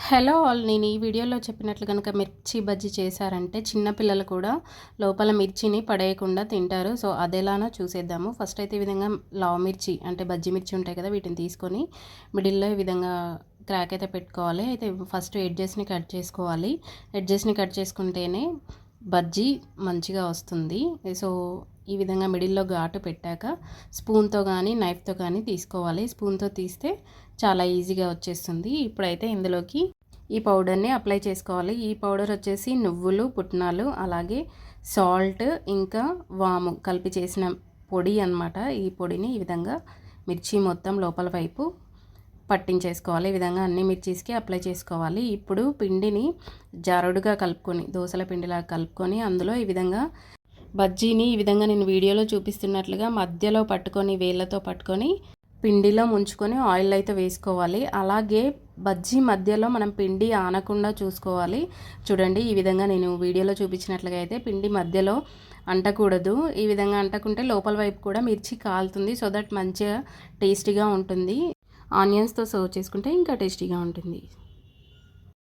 Hello all, నేను ఈ వీడియోలో చెప్పినట్లు కనుక మిర్చి బజ్జీ చేశారంటే చిన్నపిల్లలు కూడా లోపల మిర్చిని పడేయకుండా తింటారు. సో అదెలానో చూసేద్దాము. ఫస్ట్ అయితే ఈ విధంగా లావు మిర్చి అంటే బజ్జీ మిర్చి ఉంటాయి కదా, వీటిని తీసుకొని మిడిల్లో ఈ విధంగా క్రాక్ అయితే పెట్టుకోవాలి. అయితే ఫస్ట్ ఎడ్జెస్ని కట్ చేసుకోవాలి. ఎడ్జెస్ని కట్ చేసుకుంటేనే బజ్జీ మంచిగా వస్తుంది. సో ఈ విధంగా మిడిల్లో ఘాటు పెట్టాక స్పూన్తో కానీ నైఫ్తో కానీ తీసుకోవాలి. స్పూన్తో తీస్తే చాలా ఈజీగా వచ్చేస్తుంది. ఇప్పుడైతే ఇందులోకి ఈ పౌడర్ని అప్లై చేసుకోవాలి. ఈ పౌడర్ వచ్చేసి నువ్వులు, పుట్నాలు, అలాగే సాల్ట్, ఇంకా వాము కలిపి చేసిన పొడి అన్నమాట. ఈ పొడిని ఈ విధంగా మిర్చి మొత్తం లోపల వైపు పట్టించేసుకోవాలి. ఈ విధంగా అన్ని మిర్చీస్కి అప్లై చేసుకోవాలి. ఇప్పుడు పిండిని జారుడుగా కలుపుకొని, దోసల పిండిలాగా కలుపుకొని అందులో ఈ విధంగా బజ్జీని ఈ విధంగా నేను వీడియోలో చూపిస్తున్నట్లుగా మధ్యలో పట్టుకొని, వేళ్ళతో పట్టుకొని పిండిలో ముంచుకొని ఆయిల్ అయితే వేసుకోవాలి. అలాగే బజ్జీ మధ్యలో మనం పిండి ఆనకుండా చూసుకోవాలి. చూడండి, ఈ విధంగా నేను వీడియోలో చూపించినట్లుగా అయితే పిండి మధ్యలో అంటకూడదు. ఈ విధంగా అంటకుంటే లోపల వైపు కూడా మిర్చి కాలుతుంది. సో దట్ మంచిగా టేస్టీగా ఉంటుంది. ఆనియన్స్తో సర్వ్ చేసుకుంటే ఇంకా టేస్టీగా ఉంటుంది.